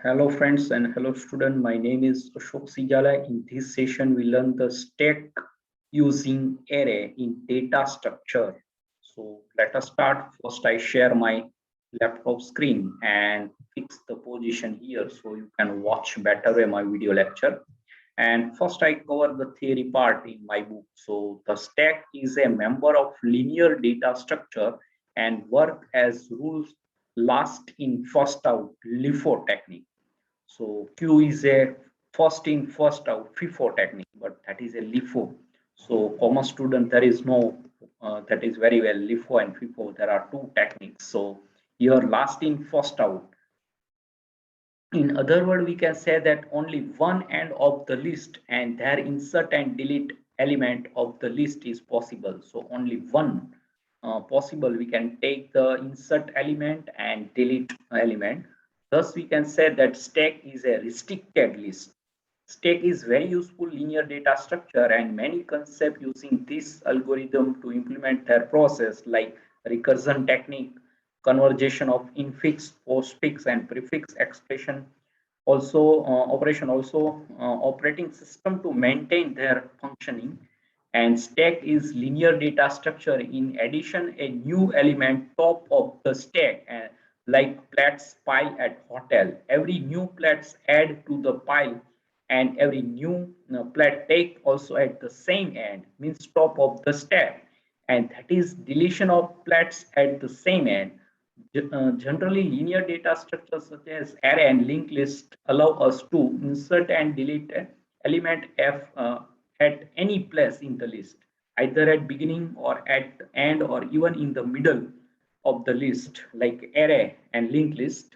Hello friends and hello student. My name is Ashok Sijala. In this session, we learn the stack using array in data structure. So let us start. First, I share my laptop screen and fix the position here so you can watch better my video lecture. And first, I cover the theory part in my book. So the stack is a member of linear data structure and work as rules last in first out LIFO technique. So Q is a first in, first out FIFO technique, but that is a LIFO. So common student, there is no, that is very well LIFO and FIFO. There are two techniques. So here last in, first out. In other words, we can say that only one end of the list and their insert and delete element of the list is possible. So only one possible. We can take the insert element and delete element. Thus, we can say that stack is a restricted list. Stack is very useful linear data structure and many concepts using this algorithm to implement their process like recursion technique, conversion of infix, postfix, and prefix expression. Also, operating system to maintain their functioning. And stack is linear data structure. In addition, a new element top of the stack, like plats pile at hotel. Every new plats add to the pile, and every new plat take also at the same end means top of the stack, and that is deletion of plats at the same end. Generally, linear data structures such as array and linked list allow us to insert and delete an element f at any place in the list, either at beginning or at end or even in the middle of the list, like array and linked list.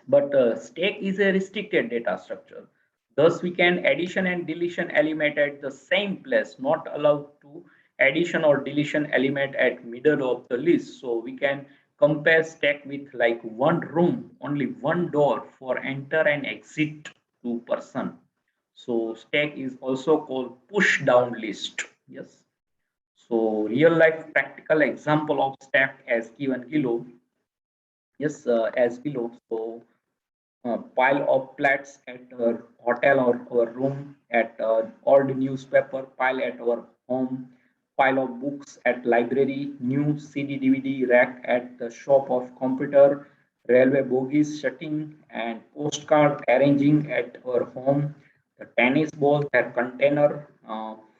But stack is a restricted data structure. Thus, we can addition and deletion element at the same place, not allowed to addition or deletion element at middle of the list. So we can compare stack with like one room, only one door for enter and exit to person. So stack is also called push down list. Yes. So real life practical example of stack as given below. Yes, as below. So pile of plats at a hotel or our room, at old newspaper pile at our home, pile of books at library, new CD DVD rack at the shop of computer, railway bogies shutting and postcard arranging at our home, the tennis ball, their container,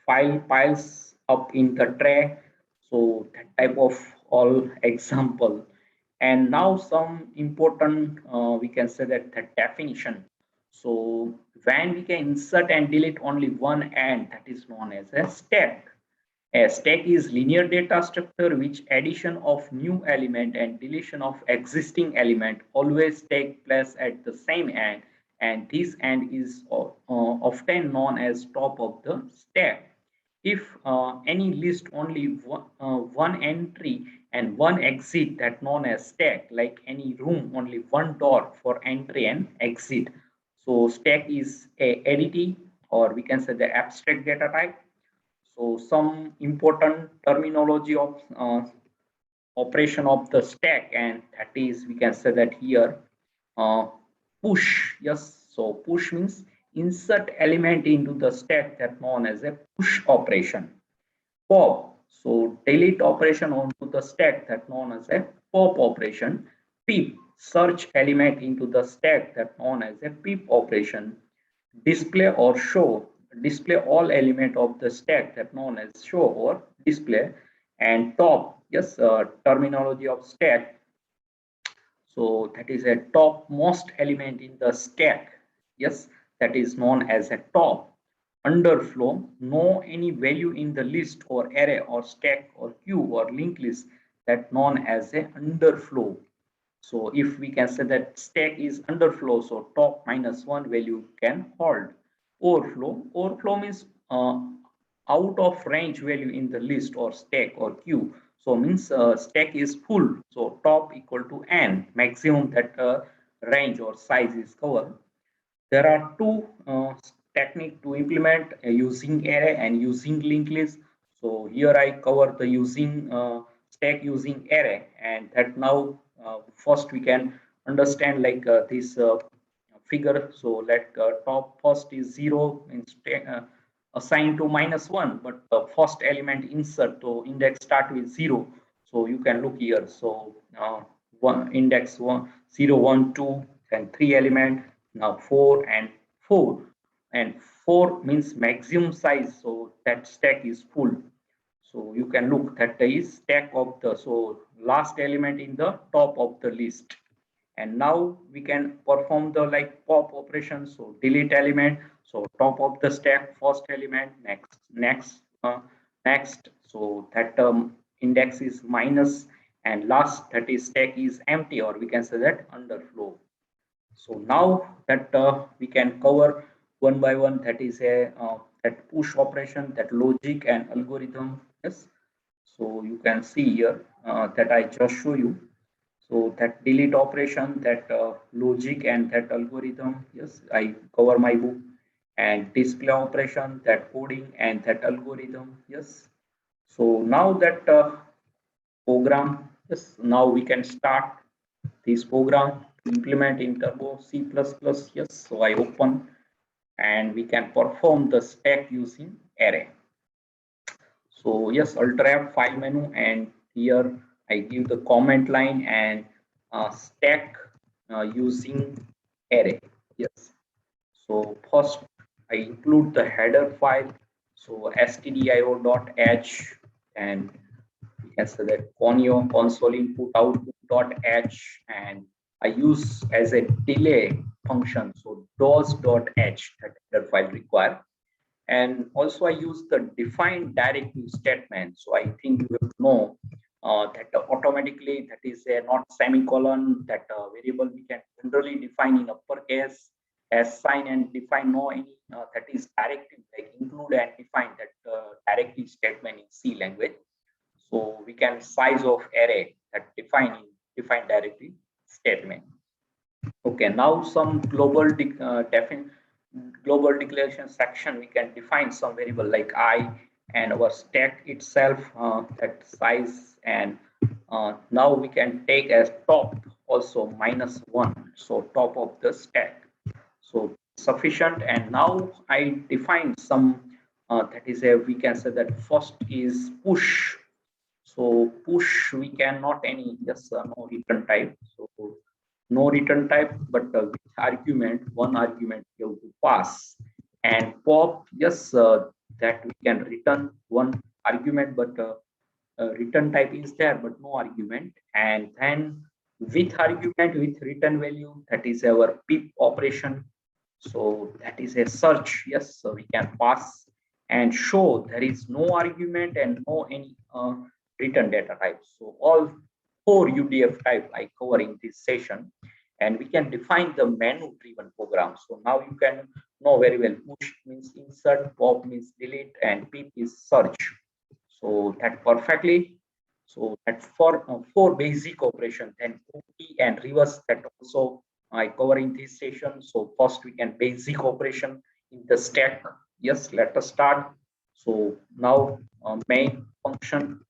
file piles up in the tray. So that type of all example. And now some important, we can say that the definition. So when we can insert and delete only one end, that is known as a stack. A stack is linear data structure which addition of new element and deletion of existing element always take place at the same end, and this end is often known as top of the stack. If any list only one entry and one exit, that known as stack, like any room only one door for entry and exit. So stack is a additive, or we can say the abstract data type. So some important terminology of operation of the stack, and that is we can say that here uh, push. Yes, so push means insert element into the stack, that known as a push operation. Pop, so delete operation onto the stack, that known as a pop operation. Peep, search element into the stack, that known as a peep operation. Display or show, display all element of the stack, that known as show or display. And top, yes, terminology of stack. So that is a topmost element in the stack. Yes, that is known as a top. Underflow, know any value in the list or array or stack or queue or linked list, that known as a underflow. So if we can say that stack is underflow, so top minus one value can hold. Overflow, overflow means out of range value in the list or stack or queue. So means stack is full, so top equal to n, maximum that range or size is covered. There are two techniques to implement using array and using linked list. So here I cover the using stack using array, and that now first we can understand like this figure. So let top first is 0 assigned to -1, but the first element insert, so index start with 0. So you can look here. So one index 1, 0, 1, 2, and 3 element, now 4 and 4. And 4 means maximum size, so that stack is full. So you can look that is stack of the last element in the top of the list. And now we can perform the like pop operation. So delete element, so top of the stack first element, next, so that index is minus, and last that is stack is empty, or we can say that underflow. So now that we can cover one by one, that is a that push operation, that logic and algorithm. Yes, so you can see here that I just show you. So that delete operation, that logic and that algorithm, yes, I cover my book. And display operation, that coding and that algorithm, yes. So now that program, yes, now we can start this program to implement in Turbo C++, yes. So I open and we can perform the stack using array. So yes, Alt F file menu, and here I give the comment line and stack using array. Yes. So first I include the header file. So stdio.h, and we can say that conio console input output.h, and I use as a delay function. So dos.h, that header file required. And also I use the define directive statement. So I think you will know that automatically that is a not semicolon, that variable we can generally define in uppercase as sign and define no any that is directive, like include and define that directive statement in C language. So we can size of array that define directive statement. Okay, now some global declaration section, we can define some variable like I, and our stack itself, that size, and now we can take as top also -1, so top of the stack, so sufficient. And now I define some that is a, we can say that first is push. So push, we cannot any, yes, no return type, so no return type, but with argument, one argument you have to pass. And pop, yes, that we can return one argument, but return type is there, but no argument. And then with argument, with return value, that is our pip operation. So that is a search, yes, so we can pass and show there is no argument and no any return data type. So all 4 UDF type I cover in this session, and we can define the menu driven program. So now you can know very well, push means insert, pop means delete, and pip is search. So that perfectly. So that for 4 basic operation, then copy and reverse, that also I cover in this session. So first we can basic operation in the stack. Yes, let us start. So now main function,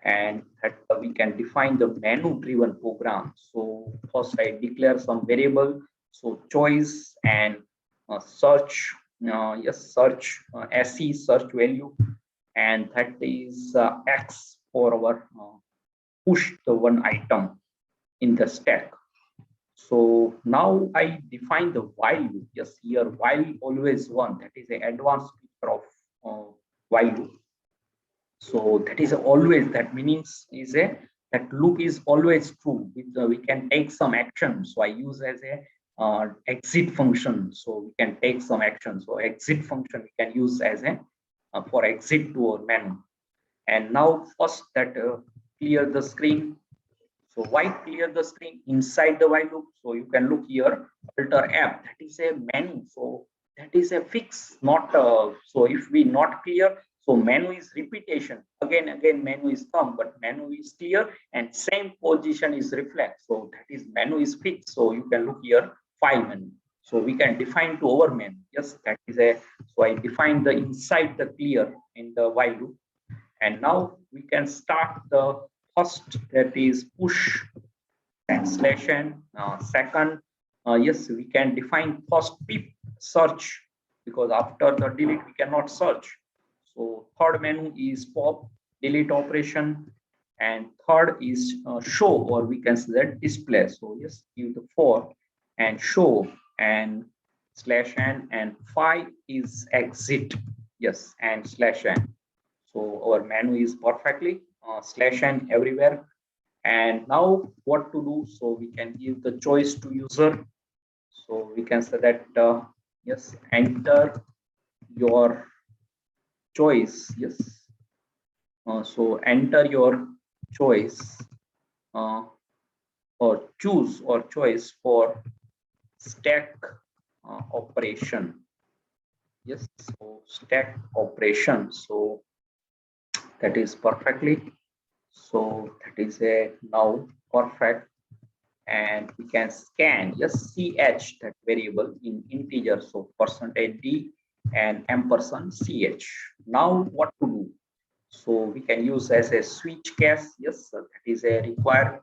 and that we can define the menu driven program. So first I declare some variable, so choice and search, yes, search SE, search value, and that is X for our push the one item in the stack. So now I define the while loop. Yes, here while always one, that is an advanced feature of while loop. So that is always, that means is a, that loop is always true. We can take some action. So I use as a exit function. So we can take some action. So exit function we can use as a for exit to our menu. And now first that clear the screen. So why clear the screen inside the while loop? So you can look here, Alt F, that is a menu. So that is a fix, not so if we not clear, so menu is repetition. Again menu is come, but menu is clear and same position is reflect. So that is menu is fixed. So you can look here, file menu. So we can define to our menu. Yes, that is a, so I define the inside the clear in the while loop. And now we can start the first, that is push translation. Second, yes, we can define first pip search, because after the delete we cannot search. So third menu is pop delete operation, and third is show, or we can say that display. So yes, give the for and show and slash n, and 5 is exit. Yes, and slash n. So our menu is perfectly slash n everywhere. And now what to do? So we can give the choice to user. So we can say that yes, enter your choice. Yes. So enter your choice, uh, or choose or choice for stack operation. Yes. So stack operation. So that is perfectly. So that is a now perfect. And we can scan, yes, ch, that variable in integer, so percentage d and ampersand ch. Now what to do? So we can use as a switch case. Yes, that is a required.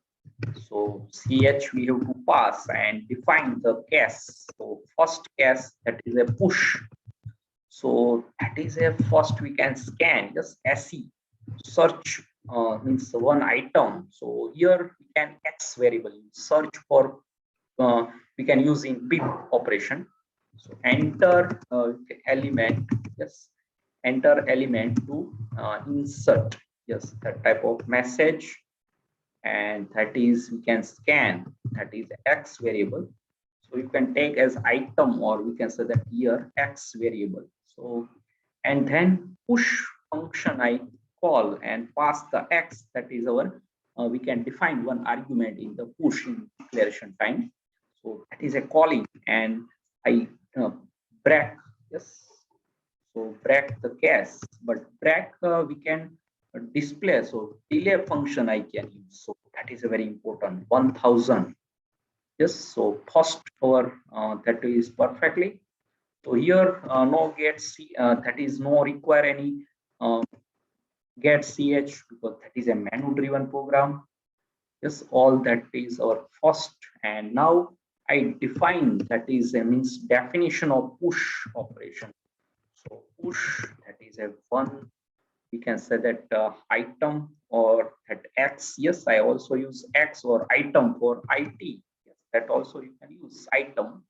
So ch we have to pass and define the case. So first case, that is a push. So that is a first we can scan, just se search, means one item. So here we can x variable search for, we can use in pip operation. So enter element, yes, enter element to insert, yes, that type of message. And that is we can scan, that is x variable. So you can take as item, or we can say that here x variable. So and then push function I call and pass the x, that is our, we can define one argument in the push in declaration time. So that is a calling, and I break, yes, so break the case, but break we can display. So delay function I can use. So that is a very important 1000. Yes, so first our that is perfectly. So here no get C, that is no require any uh, get ch, because that is a menu driven program. Yes, all that is our first. And now I define, that is a means definition of push operation. So push, that is a one, we can say that item, or that x. Yes, I also use x or item for it. Yes, that also you can use item,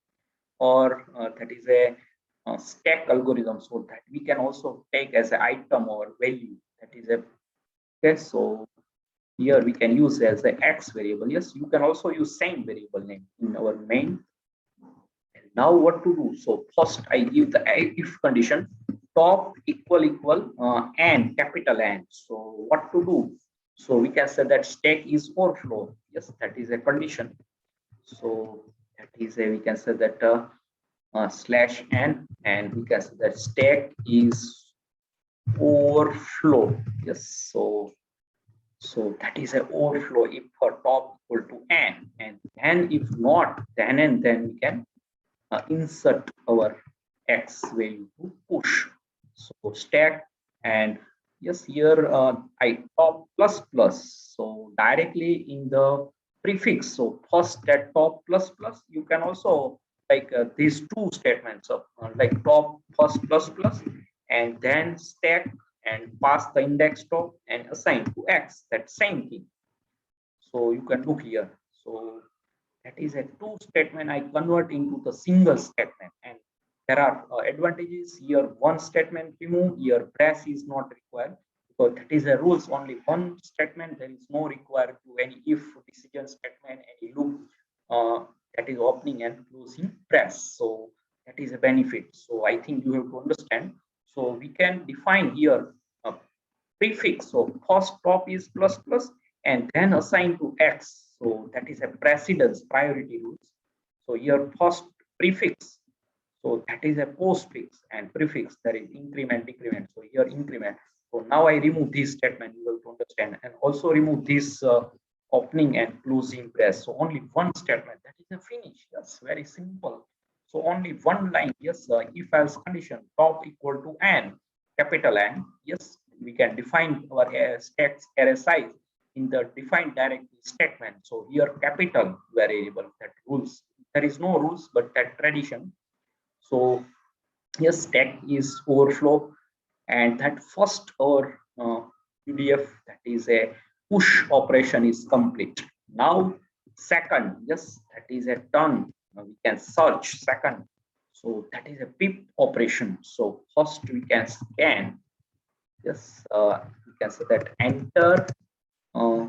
or that is a stack algorithm. So that we can also take as an item or value. That is a, okay. So here we can use as the x variable. Yes, you can also use same variable name in our main. And now what to do? So first I give the if condition top equal and capital N. So what to do? So we can say that stack is overflow. Yes, that is a condition. So that is a, we can say that slash n, and we can say that stack is overflow. Yes, so that is a overflow if for top equal to n, and then if not, then and then we can insert our x value to push. So stack, and yes, here I top plus plus. So directly in the prefix. So first that top plus plus, you can also like these two statements of like top first plus plus, and then stack and pass the index top and assign to x, that same thing. So you can look here. So that is a two statement I convert into the single statement, and there are advantages here. One statement remove, here brace is not required, because that is a rules, only one statement, there is no required to any if decision statement, any loop, that is opening and closing brace. So that is a benefit. So I think you have to understand. So we can define here a prefix. So first top is plus plus and then assign to x. So that is a precedence priority rules. So here first prefix. So that is a postfix, and prefix, there is increment, decrement. So here increment. So now I remove this statement, you will understand, and also remove this opening and closing brace. So only one statement, that is a finish. Yes, very simple. So only one line. Yes, if else condition top equal to n, capital N. Yes, we can define our text array size in the defined directory statement. So here capital variable that rules there is no rules, but that tradition. So yes, stack is overflow, and that first our UDF, that is a push operation, is complete. Now second, yes, that is a turn. We can search second. So that is a pip operation. So first we can scan. Yes, we can say that enter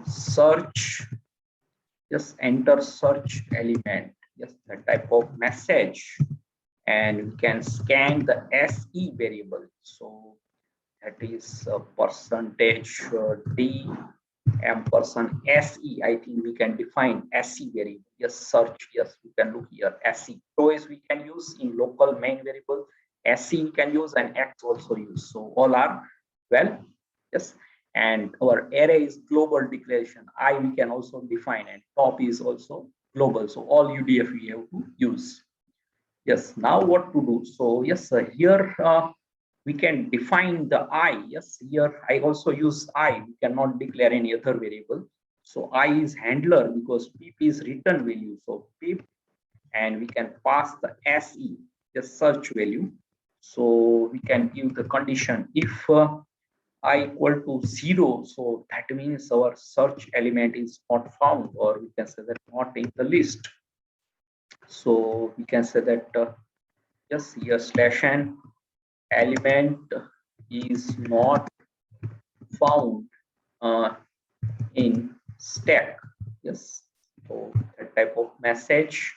search. Yes, enter search element. Yes, that type of message, and we can scan the SE variable. So that is percentage D ampersand SE. I think we can define SE variable. Yes, search. Yes, we can look here. SE. So is we can use in local main variable. SE we can use, and X also use. So all are well. Yes. And our array is global declaration. I we can also define, and top is also global. So all UDF we have to use. Yes. Now what to do? So yes, here we can define the I. Yes, here I also use I. We cannot declare any other variable. So I is handler because pip is return value. So pip, and we can pass the SE, the search value. So we can give the condition if I equal to 0. So that means our search element is not found, or we can say that not in the list. So we can say that yes, here slash n element is not found in stack. Yes, so that type of message.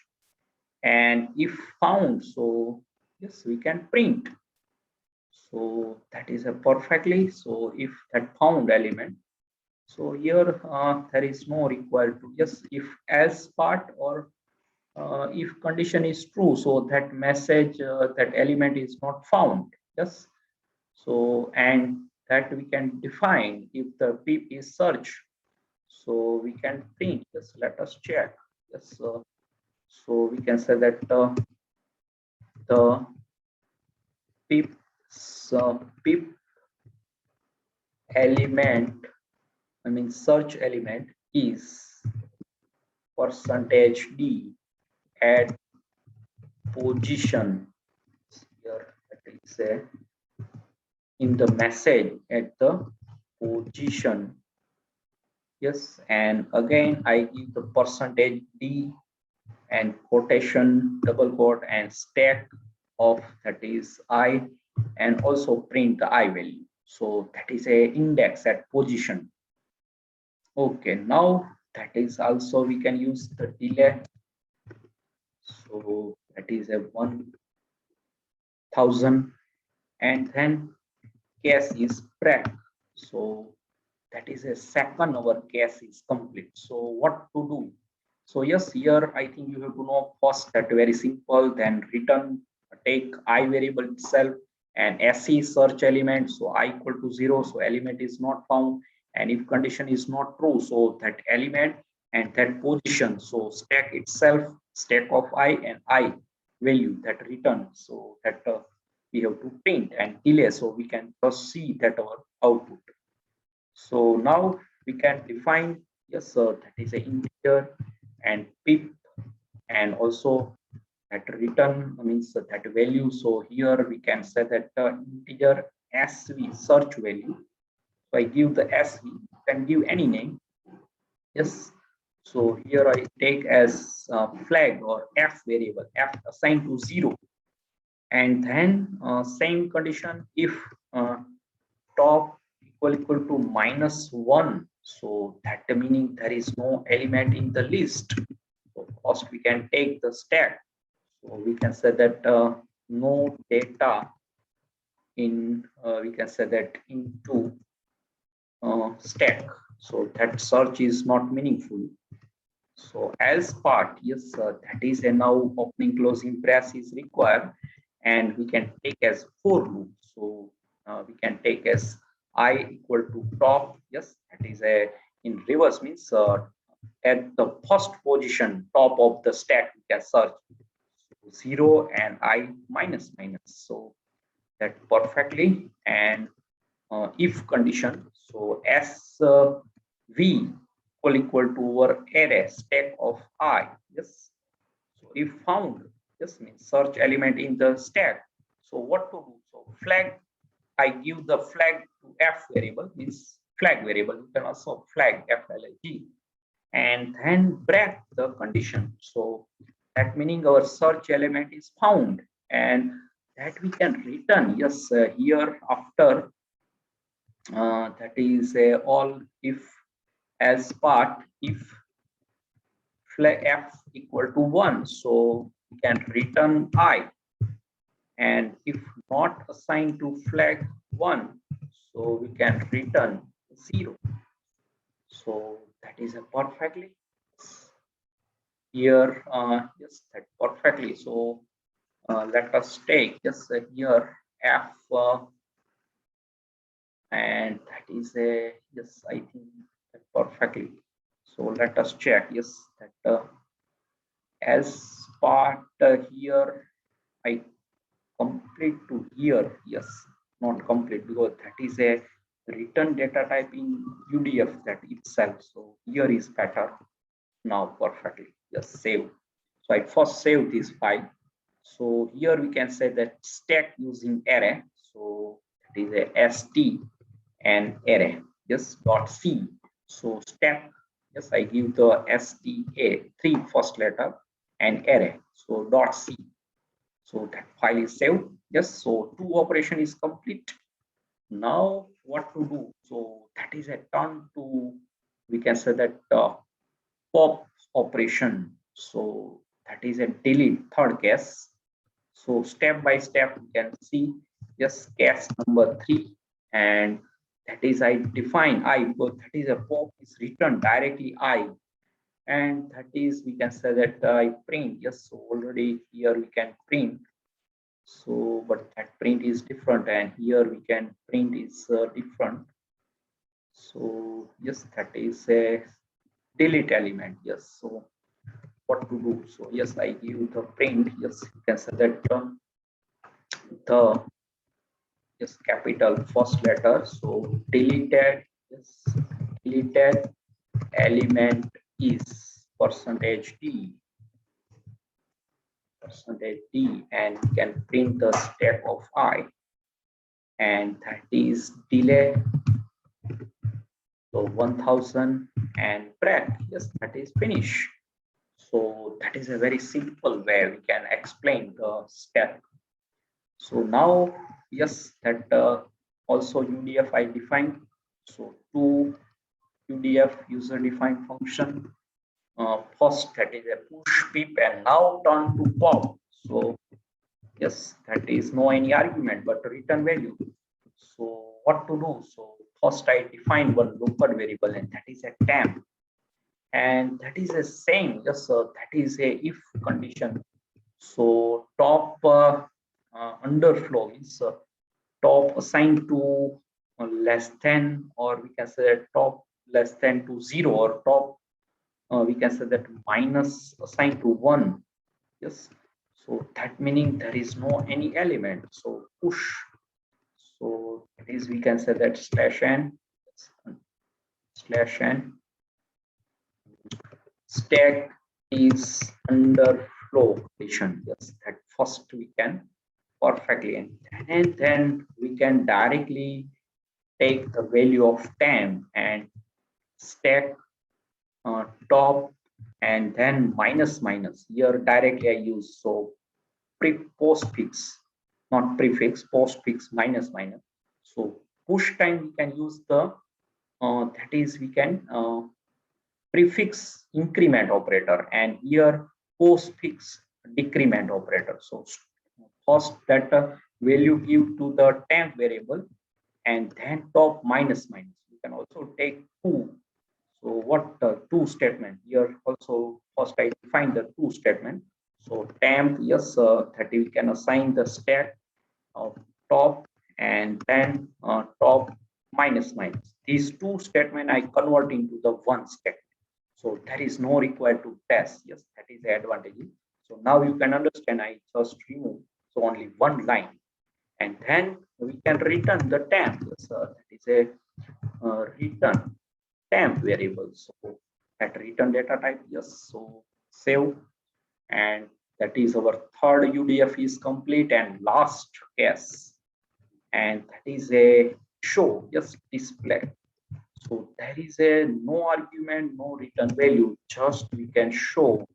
And if found, so yes, we can print. So that is a perfectly. So if that found element, so here there is no required to, yes, if else part, or if condition is true, so that message, that element is not found. Yes. So, and that we can define if the pip is search. So we can print. Yes, let us check. Yes. So we can say that the pip, pip element, I mean search element, is percentage D at position. Here it is in the message at the position. Yes, and again I give the percentage D and quotation, double quote, and stack of, that is I, and also print the I value. So that is a index at position. Okay, now that is also we can use the delay. So that is a 1000, and then case is prep. So that is a second our case is complete. So what to do? So yes, here I think you have to know first that very simple, then return, take I variable itself, and SE search element. So I equal to 0, so element is not found, and if condition is not true, so that element and that position, so stack itself, stack of I and I value that return. So that we have to print and delay, so we can just see that our output. So now we can define, yes, that is an integer, and pip, and also that return means that value. So here we can say that integer sv search value. So I give the sv, can give any name. Yes. So here I take as flag or f variable, f assigned to 0, and then same condition if top equal to -1. So that meaning there is no element in the list. So first we can take the stack. So we can say that no data in, we can say that into stack. So that search is not meaningful. So as part, yes, that is a now opening closing brace is required, and we can take as for loop. So we can take as I equal to top. Yes, that is a in reverse means at the first position top of the stack we can search 0 and I minus minus. So that perfectly, and if condition. So S V equal to our array stack of I. Yes. So if found, this means search element in the stack. So what to do? So flag, I give the flag to f variable, means flag variable. You can also flag flag, and then break the condition. So that meaning our search element is found, and that we can return yes here after that is all if as part if flag f equal to 1, so we can return I, and if not assigned to flag 1, so we can return 0. So that is a perfectly here yes, that perfectly. So let us take just here f and that is a yes, I think that perfectly. So let us check yes that as part here I complete to here, yes, not complete because that is a return data type in UDF that itself. So here is better now perfectly. Just save. So I first save this file. So here we can say that stack using array. So that is a st and array. Just dot c. So stack. Yes, I give the sta 3 first letter and array. So dot c. So that file is saved. Yes. So 2 operation is complete. Now what to do? So that is a turn to, we can say that pop operation. So that is a delete third case. So step by step you can see just case number 3, and that is I define I, because that is a pop is written directly I, and that is we can say that I print. Yes, so already here we can print. So but that print is different, and here we can print is different. So yes, that is a delete element. Yes, so what to do? So yes, I give the print. Yes, you can say that the yes capital first letter. So deleted, yes, deleted element is percentage d, and you can print the step of I, and that is delay. So 1000 and break. Yes, that is finish. So that is a very simple way we can explain the step. So now, yes, that also UDF I defined. So two UDF user defined function. First, that is a push pip, and now turn to pop. So yes, that is no any argument but return value. So what to do? So first I define one local variable, and that is a temp, and that is a same. Yes, that is a if condition. So top underflow means top assigned to less than, or we can say top less than to 0, or top we can say that minus assigned to 1. Yes, so that meaning there is no any element. So push, so that is we can say that slash n stack is underflow condition. Yes, that first we can perfectly, and then we can directly take the value of temp and stack top, and then minus minus. Here directly I use so postfix, not prefix, postfix minus minus. So push time we can use the that is we can prefix increment operator, and here postfix decrement operator. So first that value give to the temp variable, and then top minus minus. You can also take 2. So what two statement here also, first I define the two statement. So temp, yes, that we can assign the stack of top, and then top minus minus. These two statement I convert into the one statement. So there is no required to test. Yes, that is the advantage. So now you can understand. I just remove so only one line, and then we can return the temp. Yes, that is a return temp variable. So at return data type, yes. So save, and that is our third UDF is complete, and last case, and that is a show, just display. So there is a no argument, no return value, just we can show,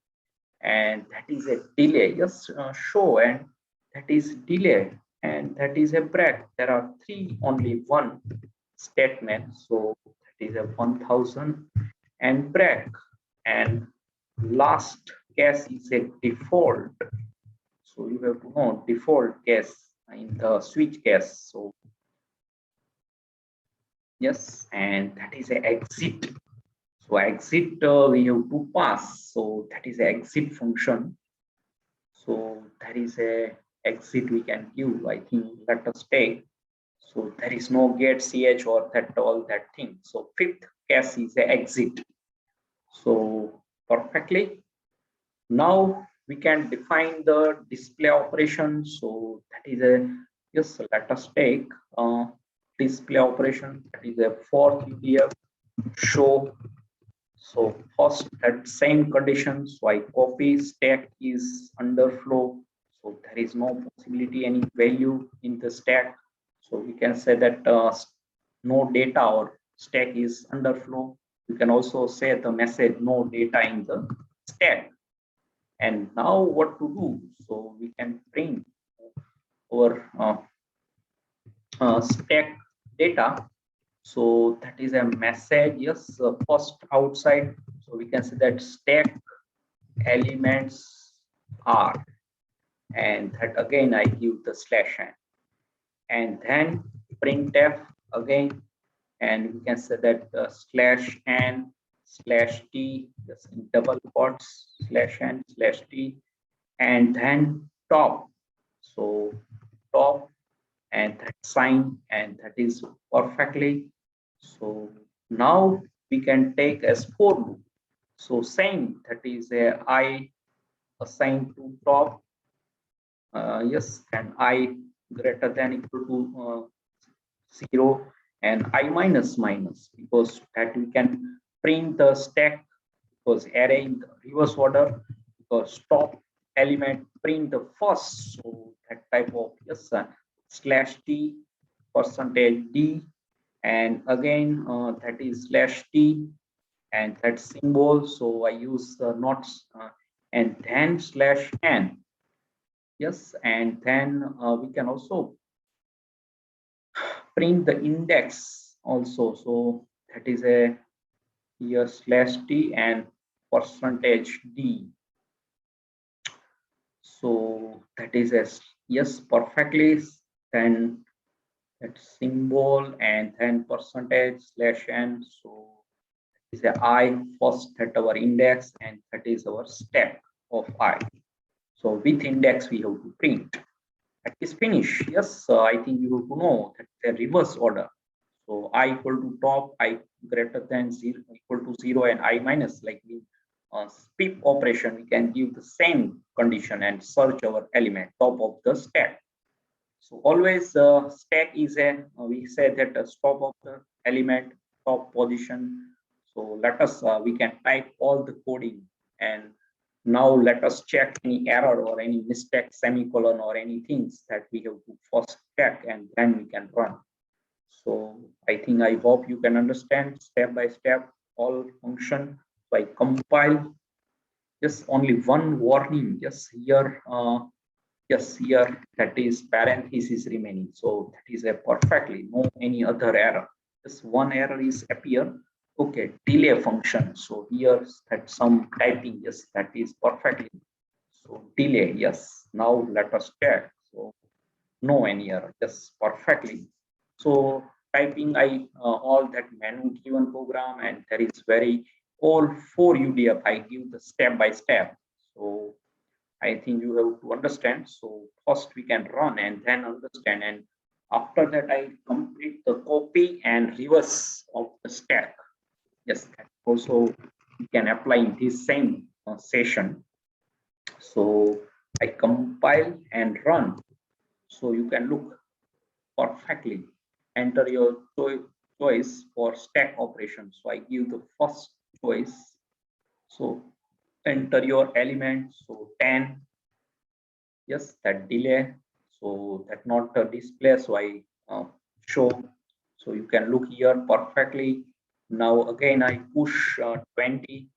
and that is a delay, just show, and that is delay, and that is a break. There are three, only one statement, so that is a 1000 and break, and last case is a default. So you have to know default case in the switch case. So yes, and that is a exit. So exit we have to pass. So that is a exit function. So there is a exit we can give. I think let us take. So there is no get ch or that all that thing. So fifth case is a exit. So perfectly. Now we can define the display operation. So that is a, yes, let us take display operation. That is a fourth UDF show. So first at same condition, so I copy stack is underflow. So there is no possibility any value in the stack. So we can say that no data or stack is underflow. You can also say the message no data in the stack. And now what to do? So we can print our stack data. So that is a message, yes, first outside. So we can say that stack elements are, and that again I give the slash n, and then printf again, and we can say that slash n slash t, yes, in double quotes, slash n slash t, and then top. So top, and that sign, and that is perfectly. So now we can take as for loop. So same, that is a I assigned to top, yes, and I greater than equal to 0, and I minus minus, because that we can print the stack, because array in the reverse order, because top element print the first. So that type of, yes, slash t percentage d, and again that is slash t, and that symbol. So I use the nots, and then slash n, yes, and then we can also print the index also. So that is a here slash t and percentage d. So that is a, yes, perfectly. Then that symbol, and then percentage slash n. So is a I first at our index, and that is our stack of I. So with index we have to print. That is finish. Yes, I think you have to know that the reverse order. So I equal to top, I greater than 0 equal to 0, and I minus, like in spip operation, we can give the same condition and search our element top of the stack. So always stack is a, we say that the top of the element, top position. So let us, we can type all the coding, and now let us check any error or any mistake, semicolon or any things that we have to first check, and then we can run. So I think, I hope you can understand step by step all function. So I compile, just only one warning, yes, here, yes, here that is parenthesis remaining. So that is a perfectly no any other error. Just one error is appear. Okay, delay function. So here that some typing, yes, that is perfectly. So delay, yes. Now let us check. So no any error, just perfectly. So typing I all that menu given program, and there is very all 4 UDF I give the step by step. So I think you have to understand. So first we can run and then understand, and after that I complete the copy and reverse of the stack. Yes, that also we can apply in this same session. So I compile and run. So you can look perfectly. Enter your choice for stack operation. So I give the first choice. So enter your element. So 10, yes, that delay, so that not display, so I show, so you can look here perfectly. Now again I push 20,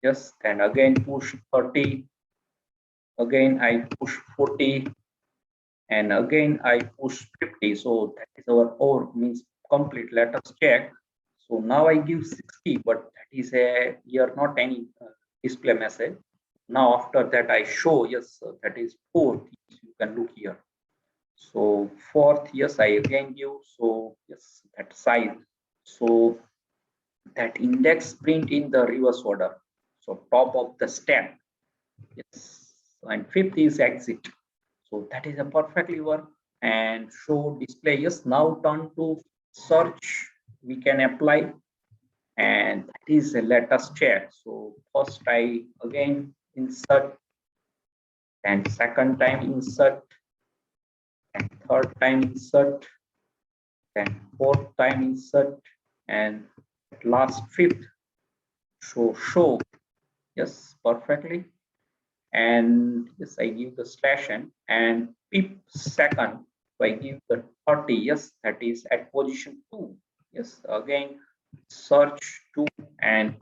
yes, and again push 30, again I push 40, and again I push 50. So that is our or means complete. Let us check. So now I give 60, but that is a here not any display message. Now after that I show, yes, that is fourth. You can look here. So fourth, yes, I again give. So yes, that size. So that index print in the reverse order. So top of the stack. Yes, and fifth is exit. So that is a perfectly work, and show display. Yes, now turn to search. We can apply, and that is a let us check. So first I again insert, and second time insert, and third time insert, and fourth time insert, and at last fifth. So show, yes, perfectly. And yes, I give the slash n, and pip second, so I give the 30, yes, that is at position 2. Yes, again search 2, and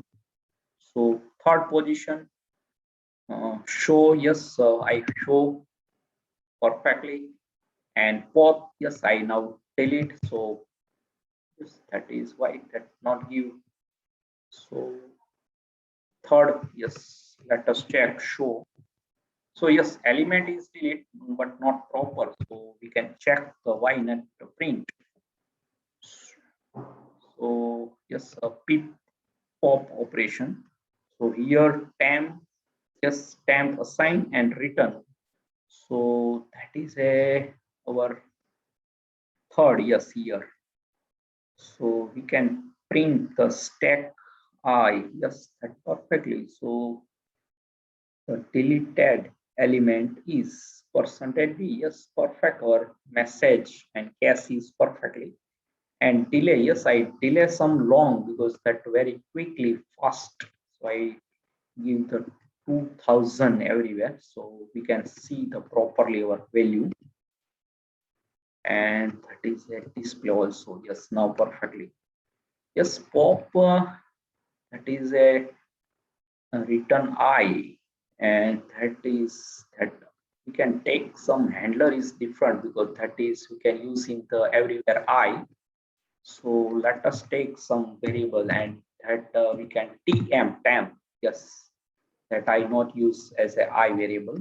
so third position, show, yes, I show perfectly, and pop, yes, I now delete. So yes, that is why that not give. So third, yes, let us check show. So yes, element is delete, but not proper. So we can check the why not print. So yes, a pip pop operation. So here temp, yes, temp assign and return. So that is a our third, yes, here. So we can print the stack I, yes, that perfectly. So the deleted element is percentage b, yes, perfect. Or message and cache is perfectly. And delay, yes, I delay some long because that very quickly fast. So I give the 2000 everywhere, so we can see the properly our value. And that is a display also, yes, now perfectly. Yes, pop, that is a return I, and that is that we can take some handler is different because that is we can use in the everywhere I. So let us take some variable, and that we can temp, yes, that I not use as a I variable.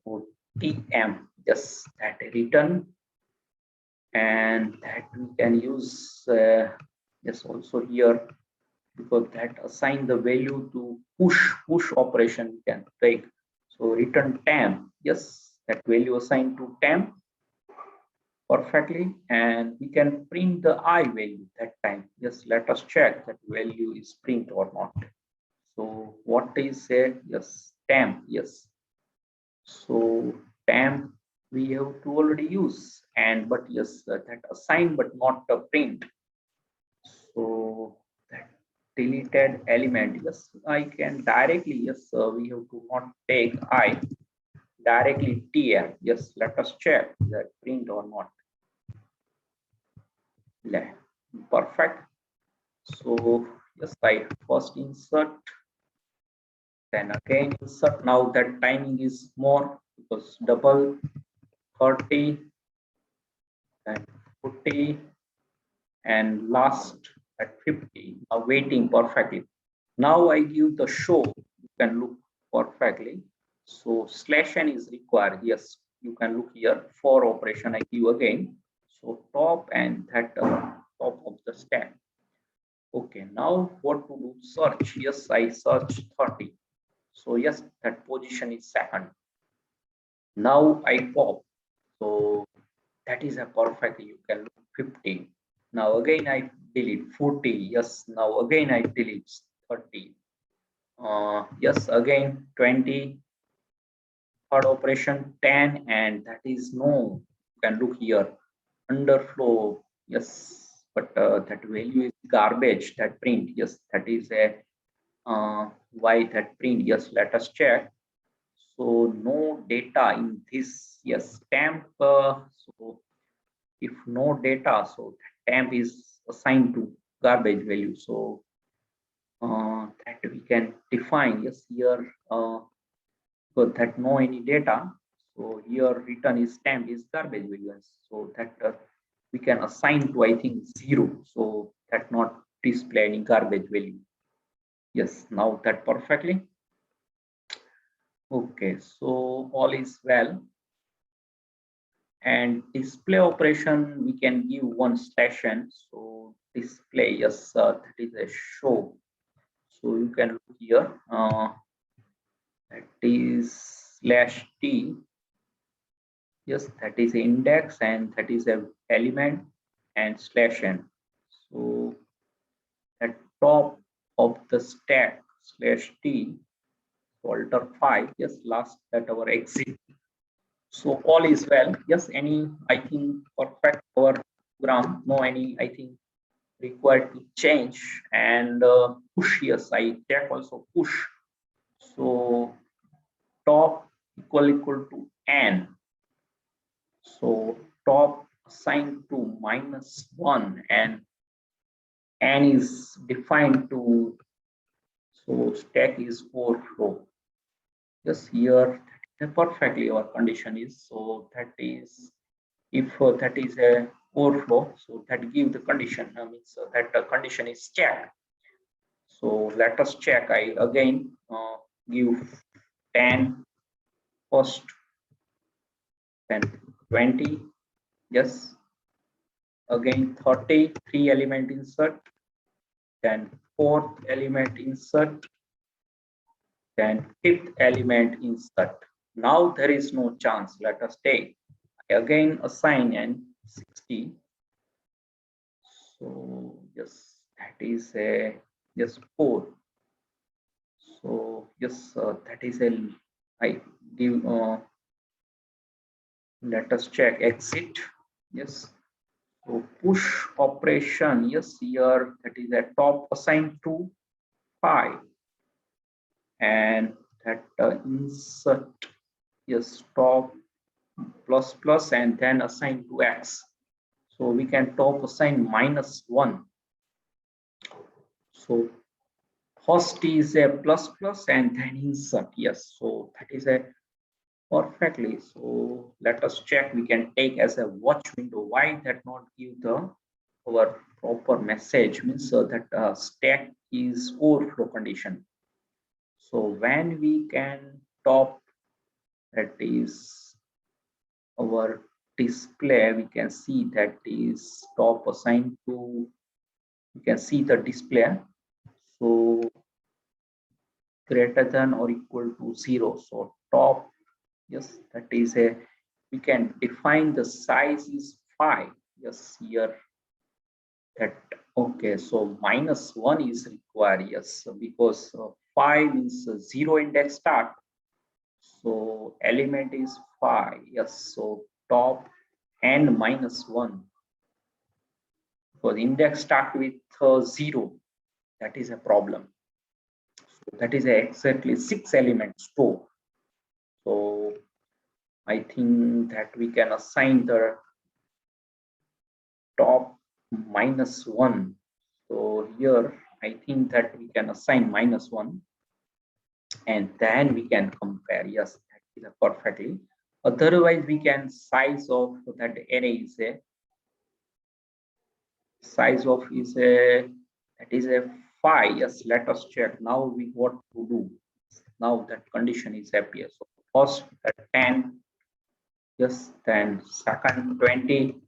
So temp, yes, that return, and that we can use yes also here, because that assign the value to push operation we can take. So return temp, yes, that value assigned to temp perfectly, and we can print the I value that time. Yes, let us check that value is print or not. So what is said? Yes, temp, yes. So temp we have to already use, and but yes, that assign but not a print. So that deleted element, yes, I can directly, yes, we have to not take I directly tm. Yes, let us check that print or not. Yeah, perfect. So yes, I first insert, then again insert. Now that timing is more because double 30 and 40 and last at 50. Now waiting perfectly. Now I give the show. You can look perfectly. So slash n is required. Yes, you can look here for operation. I give again. So top and that top of the stack. Okay, now what to do? Search. Yes, I search 30. So yes, that position is second. Now I pop. So that is a perfect. You can look 50. Now again I delete 40. Yes, now again I delete 30. Yes, again 20. Third operation 10, and that is no. You can look here. Underflow. Yes, but that value is garbage. That print. Yes, that is a why that print. Yes, let us check. So no data in this. Yes, temp. So if no data, so temp is assigned to garbage value. So that we can define. Yes, here so that no any data. So here return is temp is garbage value. So that we can assign to I think 0. So that not display any garbage value. Yes, now that perfectly. Okay, so all is well. And display operation, we can give one station. So display, yes, that is a show. So you can look here, that is /t. Yes, that is index and that is a element and /n. So at top of the stack /t, alter 5. Yes, last at our exit. So all is well. Yes, any I think perfect our program. No any I think required to change and push. Yes, I check also push. So top equal to n. So top assigned to -1 and n is defined to, so stack is overflow. Yes, here perfectly our condition is, so that is if that is a overflow, so that give the condition, means that the condition is checked. So let us check. I again give 10 first, then 20. Yes, again 30, 3 element insert, then fourth element insert, then fifth element insert. Now there is no chance. Let us take again assign n 60. So yes, that is a just 4. So yes, that is a I give. Let us check exit. Yes. So push operation. Yes, here that is a top assigned to 5 and that insert. Yes, top plus plus and then assign to x. So we can top assign -1. So first is a plus plus and then insert. Yes, so that is a perfectly. So let us check. We can take as a watch window. Why that not give the our proper message, means that stack is overflow condition. So when we can top, that is our display, we can see that is top assigned to, you can see the display. So greater than or equal to 0. So top, yes, that is a, we can define the size is 5. Yes, here that okay. So -1 is required. Yes, because 5 is 0 index start. So element is 5. Yes, so top and -1. Because index start with 0. That is a problem. So that is exactly 6 element store. So I think that we can assign the top -1. So here I think that we can assign -1 and then we can compare. Yes, that is a perfectly. Otherwise, we can size of that array is a size of is a, that is a 5. Yes, let us check now. We what to do now that condition is appear. So first 10. Yes, then second 20,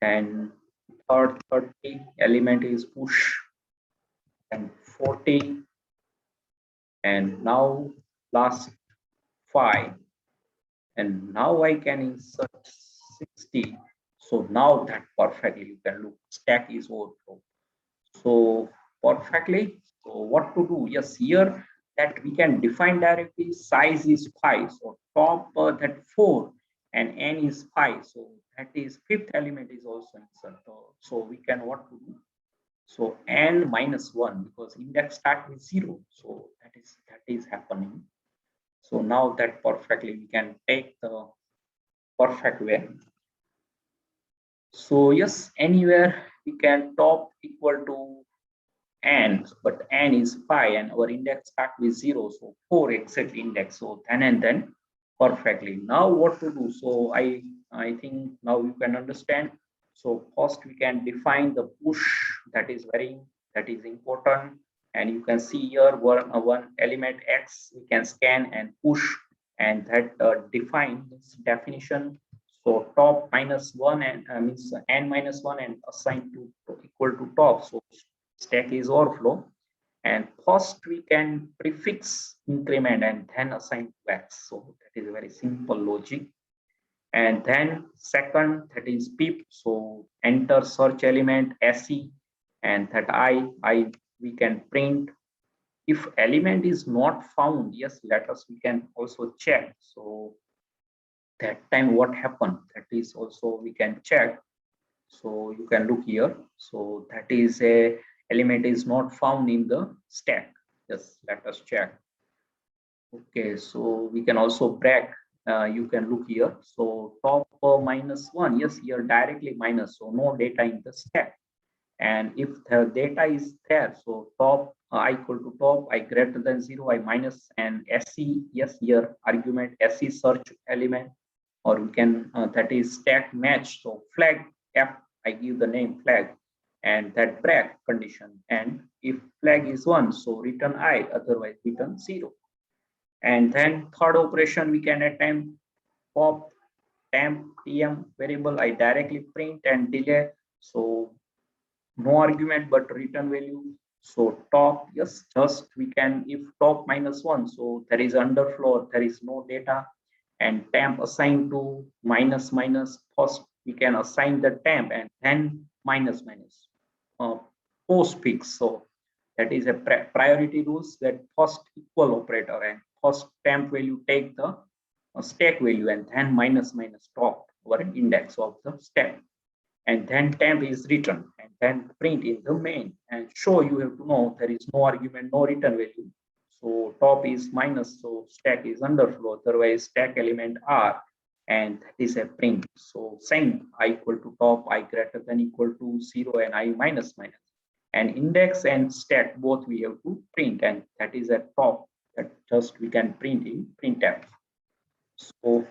and third 30 element is push and 40, and now last 5, and now I can insert 60. So now that perfectly you can look stack is overflow. So perfectly. So what to do? Yes, here that we can define directly size is 5. So top that 4 and n is 5. So that is fifth element is also insert. So we can what to do? So n -1 because index start with 0. So that is happening. So now that perfectly we can take the perfect way. So yes, anywhere we can top equal to n, but n is 5 and our index start with 0, so 4 exit index. So then and then perfectly. Now what to do? So I think now you can understand. So first we can define the push, that is important, and you can see here one element x we can scan and push, and that defines definition. So top minus 1 and means n minus 1 and assign to equal to top. So stack is overflow, and first we can prefix increment and then assign to x. So that is a very simple logic. And then second, that is pip. So enter search element se, and that I we can print. If element is not found, yes, let us we can also check. So that time what happened, that is also we can check. So you can look here. So that is a element is not found in the stack. Yes, let us check. Okay, so we can also break. You can look here. So top minus 1. Yes, here directly minus. So no data in the stack. And if the data is there, so top I equal to top, I greater than 0, I minus, and SC. Yes, here argument SC search element, or we can that is stack match. So flag F, I give the name flag, and that break condition. And if flag is 1, so return I, otherwise return 0. And then third operation we can attempt pop temp tm variable, I directly print and delay. So no argument but return value. So top, yes, just we can, if top minus 1, so there is underflow, there is no data, and temp assigned to minus minus. First we can assign the temp and then minus minus uh, postfix. So that is a priority rules, that first equal operator and first temp value take the stack value and then minus minus top or index of the stack, and then temp is written, and then print in the main. And show, you have to know there is no argument, no return value. So top is minus, so stack is underflow, otherwise stack element r, and that is a print. So same, I equal to top, I greater than equal to 0, and I minus minus, and index and stack both we have to print, and that is a top, that just we can print in printf. So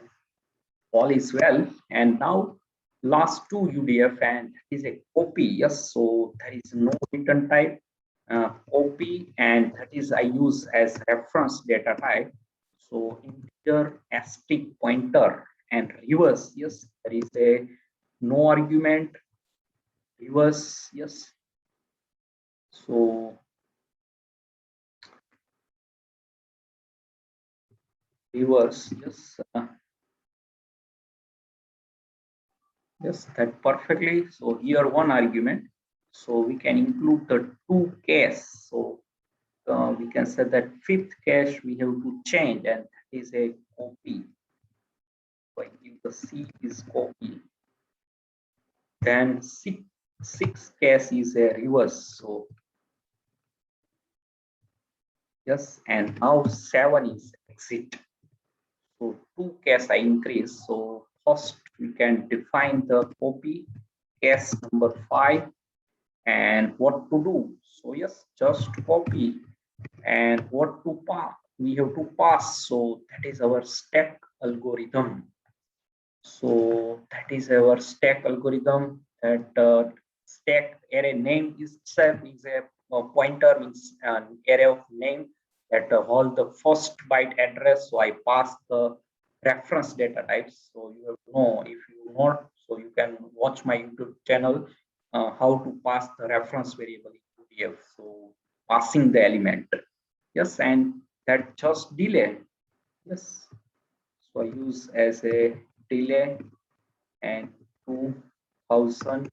all is well. And now last two UDF, and that is a copy. Yes, so there is no return type, copy, and that is I use as reference data type. So integer asterisk pointer and reverse. Yes, there is a no argument, reverse. Yes, so reverse. Yes, yes, that perfectly. So here one argument. So we can include the two case. So we can say that fifth cache we have to change, and that is a copy. So if the C is copy, then sixth cache is a reverse. So yes, and now 7 is exit. So two cache I increase. So first we can define the copy cache number 5 and what to do. So yes, just copy, and what to pass, we have to pass. So that is our stack algorithm. So that is our stack algorithm, that stack array name itself is a pointer, means an array of name, that all the first byte address. So I pass the reference data types. So you have to know, if you not, so you can watch my YouTube channel, how to pass the reference variable in UDF. So passing the element. Yes, and that just delay. Yes, so I use as a delay and 2000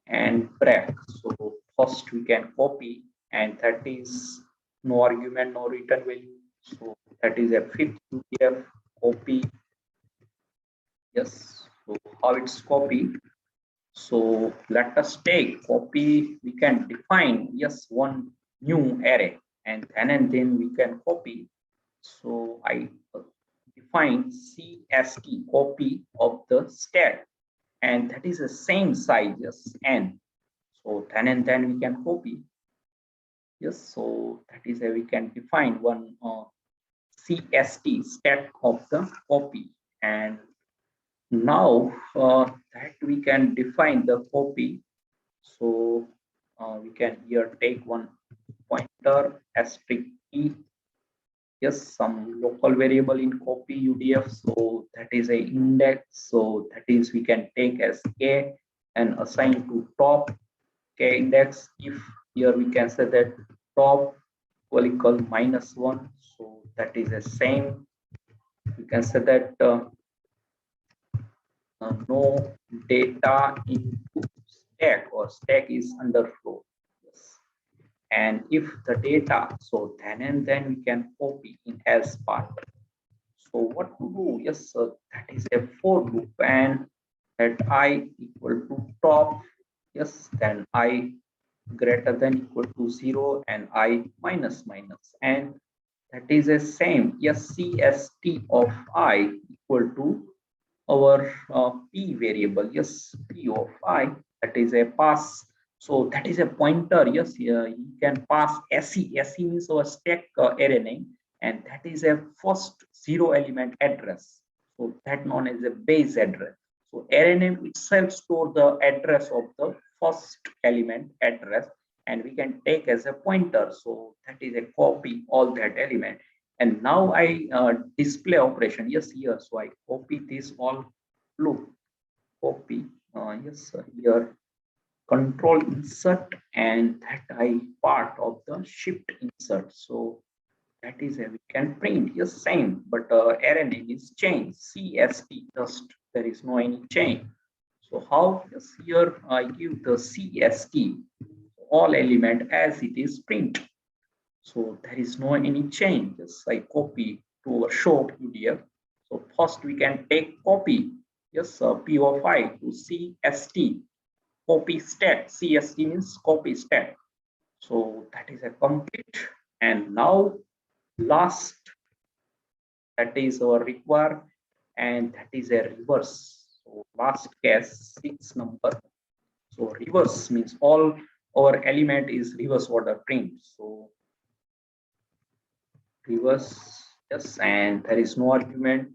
and break. So first we can copy, and that is no argument, no return value. So that is a fifth UTF copy. Yes, so how it's copy. So let us take copy, we can define, yes, one new array, and then we can copy. So I define CST, copy of the stack, and that is the same size as n. So then and then we can copy. Yes, so that is how we can define one CST, stack of the copy. And now that we can define the copy, so we can here take one pointer asterisk e. Yes, some local variable in copy UDF, so that is a index, so that is we can take as k and assign to top k index. If here we can say that top equal -1, so that is the same. We can say that no data into stack, or stack is underflow. Yes. And if the data, so then and then we can copy in else part. So what to do? Yes, that is a for loop, and at I equal to top, yes, then I greater than equal to 0 and I minus minus, and that is the same. Yes, CST of I equal to our p variable. Yes, p of I, that is a pass. So that is a pointer. Yes, you can pass SE. SE means our stack array name, and that is a first 0 element address. So that known as a base address. So array name itself store the address of the first element address, and we can take as a pointer. So that is a copy all that element. And now I display operation. Yes, here. So I copy this all loop, copy. Yes, here control insert, and that I part of the shift insert. So that is a we can print. Yes, same, but array name is changed. CST, just there is no any change. So how? Yes, here I give the CST all element as it is print. So there is no any changes. I copy to a short UDF. So first we can take copy. Yes, P of I to CST, copy stack. CST means copy stack. So that is a complete. And now last, that is our require, and that is a reverse. So last case 6 number. So reverse means all our element is reverse order print. So reverse, yes, and there is no argument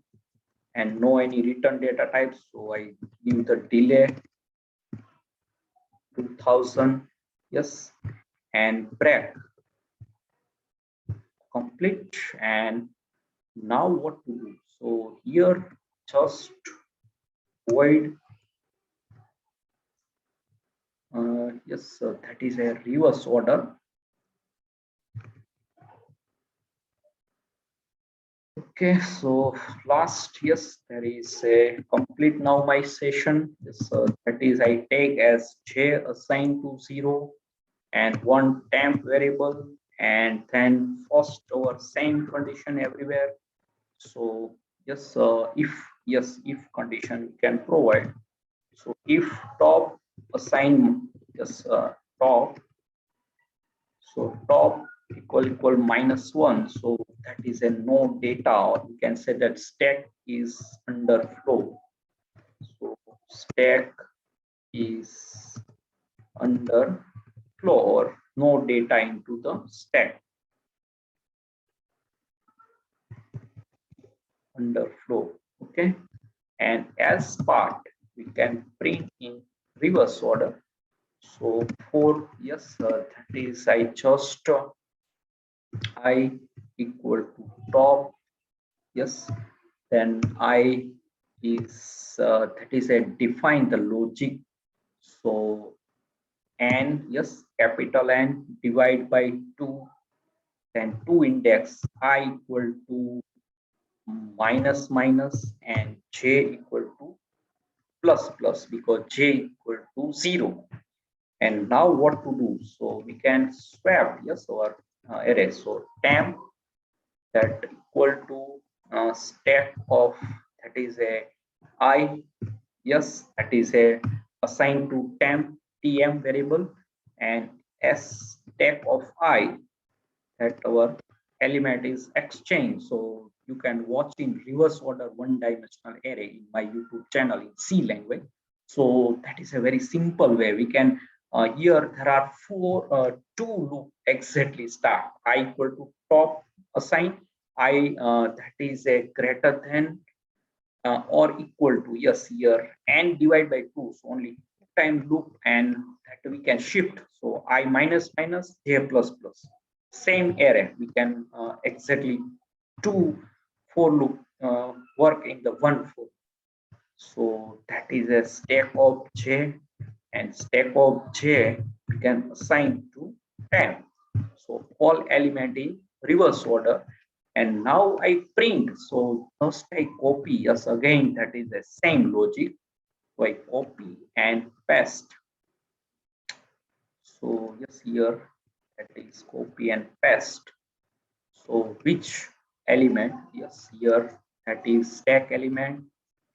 and no any return data type. So I give the delay 2000, yes, and break complete. And now what to do? So here just void, yes, that is a reverse order. Okay, so last, yes, there is a complete now my session. Yes, that is I take as j assigned to 0 and one temp variable, and then first our same condition everywhere. So yes, if condition we can provide. So if top assign, yes, top, so top equal -1, so that is a no data, or you can say that stack is underflow. So stack is underflow, or no data into the stack, underflow. Okay, and as part we can print in reverse order. So for, yes, that is I just I equal to top, yes, then I is that is a define the logic. So n, yes, capital N divide by 2, then 2 index I equal to minus minus, and j equal to plus plus, because j equal to 0. And now what to do? So we can swap, yes, our array. So temp that equal to stack of, that is a I, yes, that is a assigned to temp tm variable, and s stack of I, that our element is exchanged. So you can watch in reverse order one-dimensional array in my YouTube channel in C language. So that is a very simple way. We can here there are two loop exactly start. I equal to top assign I that is a greater than or equal to, yes, here, and divide by 2, so only two time loop, and that we can shift. So I minus minus j plus plus, same array we can exactly two for loop work in the one for. So that is a stack of j, and stack of j we can assign to 10. So all element in reverse order. And now I print. So first I copy. Yes, again, that is the same logic. So I copy and paste. So yes, here that is copy and paste. So which element? Yes, here that is stack element.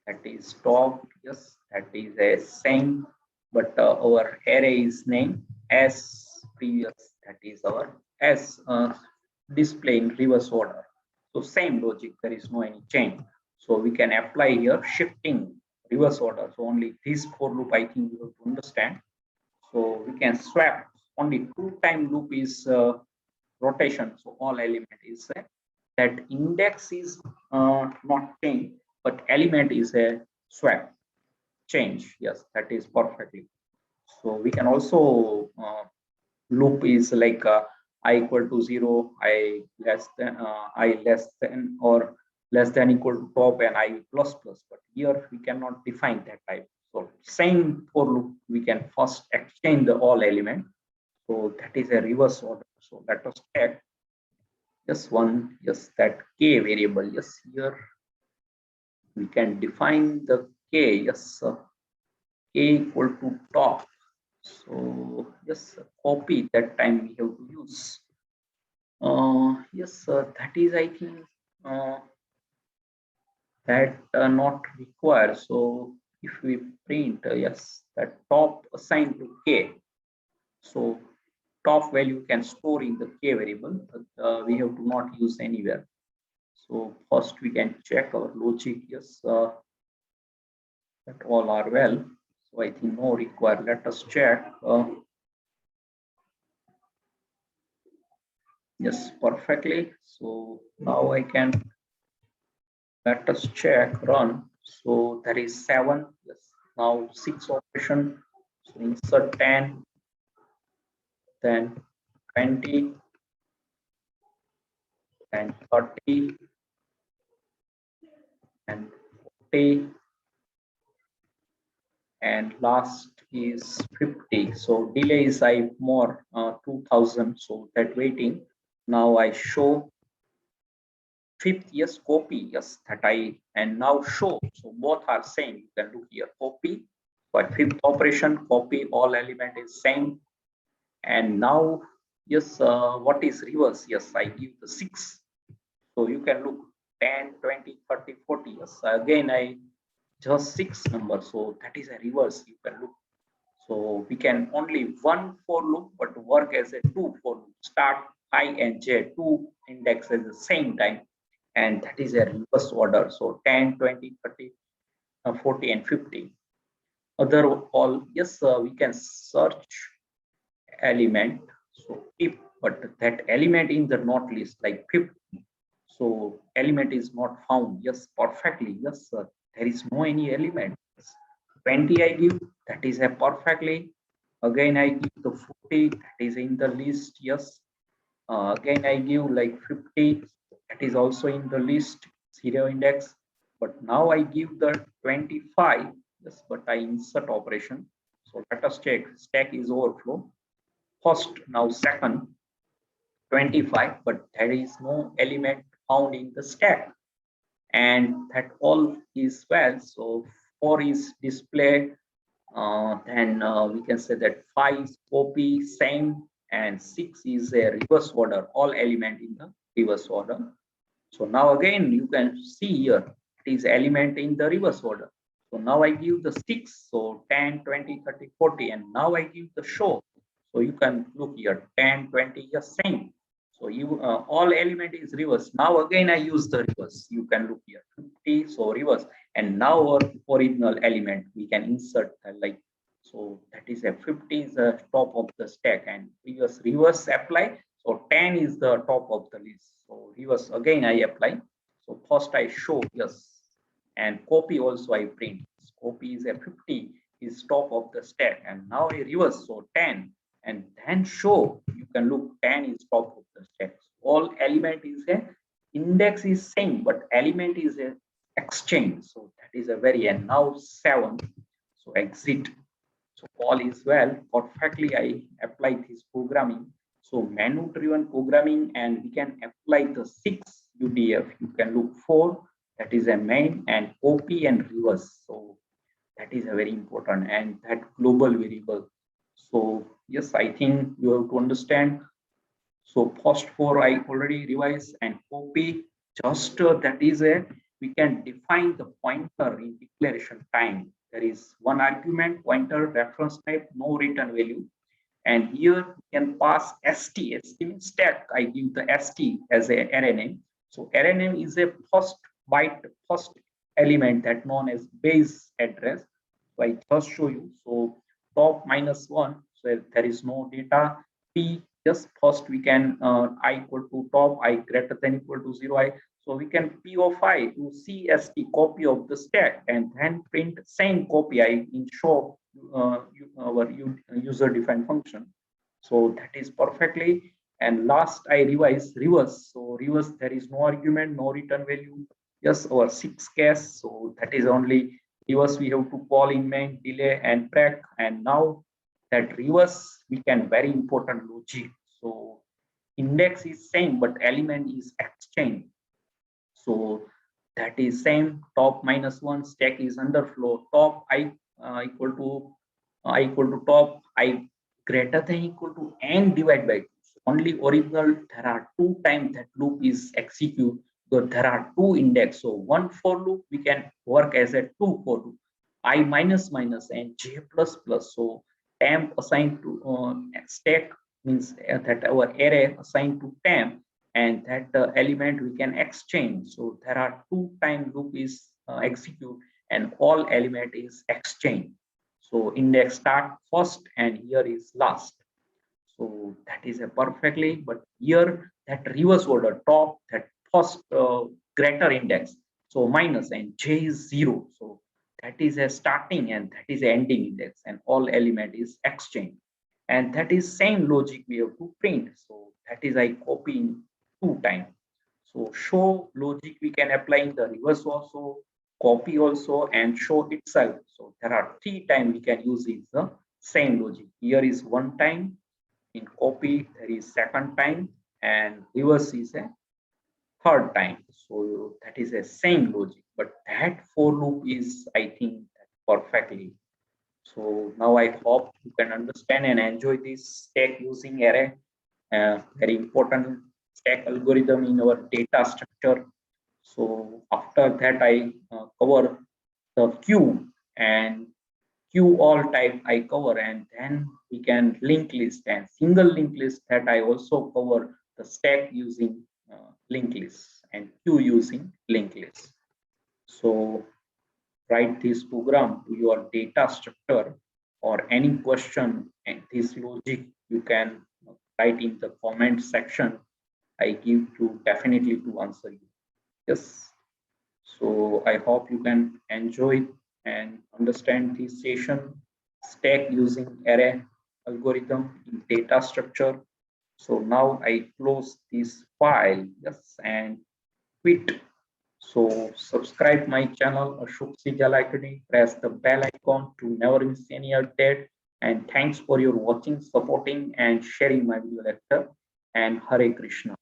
That is top. Yes, that is a same. But our array is named as previous. That is our as display in reverse order. So same logic, there is no any change. So we can apply here shifting reverse order. So only this for loop I think you have to understand. So we can swap only two time loop is rotation. So all element is that index is not change, but element is a swap change. Yes, that is perfectly. So we can also loop is like I equal to 0, I less than or less than equal to top, and I plus plus. But here we cannot define that type. So same for loop, we can first exchange the all element. So that is a reverse order. So let us check. Yes, one, yes, that k variable. Yes, here we can define the k. Yes, k equal to top. So yes, copy that time we have to use. Yes, that is, I think, that not required. So if we print, yes, that top assigned to k. So top value can store in the k variable, but we have to not use anywhere. So first we can check our logic. Yes, that all are well. So I think no required. Let us check. Yes, perfectly. So now I can, let us check run. So there is 7. Yes, now 6 operation. So insert 10, then 20, and 30, and 40, and last is 50. So delay is I more 2000. So that waiting. Now I show fifth, yes, copy, yes, that I, and now show. So both are same. You can look here, copy. But fifth operation, copy, all element is same. And now, yes, what is reverse? Yes, I give the 6. So you can look 10, 20, 30, 40. Yes, again, I just 6 number. So that is a reverse. You can look. So we can only one for loop, but work as a two for loop. Start I and j, two index at the same time. And that is a reverse order. So 10, 20, 30, 40, and 50. Other all, yes, we can search element. So if, but that element in the not list, like 50. So element is not found. Yes, perfectly. Yes, sir. There is no any element. 20 I give, that is a perfectly. Again, I give the 40, that is in the list. Yes. Again, I give like 50, that is also in the list, serial index. But now I give the 25. Yes, but I insert operation. So let us check. Stack is overflow. First, now second, 25, but there is no element found in the stack. And that all is well. So 4 is display. Then we can say that 5 is copy, same, and 6 is a reverse order, all element in the reverse order. So now again, you can see here, it is element in the reverse order. So now I give the 6, so 10, 20, 30, 40, and now I give the show. So you can look here, 10, 20, yes, same. So you all element is reverse. Now again I use the reverse. You can look here 50, so reverse, and now our original element we can insert like, so that is a 50 is the top of the stack, and previous reverse apply. So 10 is the top of the list. So reverse again I apply. So first I show, yes, and copy also I print. Copy is a 50 is top of the stack, and now I reverse, so 10, and then show. You can look 10 is top of the stack. All element is a index is same, but element is a exchange. So that is a very, and now 7. So exit. So all is well. Perfectly I apply this programming. So menu driven programming, and we can apply the 6 UTF. You can look 4, that is a main, and copy and reverse. So that is a very important, and that global variable. So yes, I think you have to understand. So first 4 I already revised, and copy just that is a, we can define the pointer in declaration time. There is one argument, pointer, reference type, no return value, and here we can pass st. St means stack. I give the st as a array name. So array name is a first byte, first element that known as base address. So I just show you. So top -1, so there is no data. P, just first we can I equal to top, I greater than equal to 0, I. So we can P of I to CST copy of the stack, and then print same copy I in show our user defined function. So that is perfectly. And last I revise reverse. So reverse, there is no argument, no return value. Yes, our 6 case. So that is only reverse we have to call in main, delay and track. And now that reverse we can, very important logic. So index is same, but element is exchange. So that is same, top -1, stack is underflow, top I equal to top, I greater than equal to n divided by 2. Only original, there are 2 times that loop is execute, because there are 2 index. So one for loop we can work as a 2 for loop, I minus minus and j plus plus. So temp assigned to stack means that our array assigned to temp, and that element we can exchange. So there are 2 time loop is execute, and all element is exchange. So index start first, and here is last. So that is a perfectly, but here that reverse order, top, that first greater index, so minus, and j is 0. So that is a starting, and that is a ending index, and all element is exchange. And that is same logic we have to print. So that is I copy in 2 times. So show logic we can apply in the reverse also, copy also, and show itself. So there are 3 times we can use it, the same logic. Here is 1 time, in copy there is 2nd time, and reverse is a 3rd time. So that is a same logic, but that for loop is, I think, perfectly. So now I hope you can understand and enjoy this stack using array. Very important stack algorithm in our data structure. So after that I cover the queue, and queue all type I cover, and then we can linked list and single linked list, that I also cover the stack using linked list and queue using linked list. So write this program to your data structure, or any question and this logic you can write in the comment section. I give to definitely to answer you. Yes. So I hope you can enjoy and understand this session, stack using array algorithm in data structure. So now I close this file, yes, and quit. So subscribe my channel Ashok Sijal Academy, press the bell icon to never miss any update. And thanks for your watching, supporting, and sharing my video lecture. And Hare Krishna.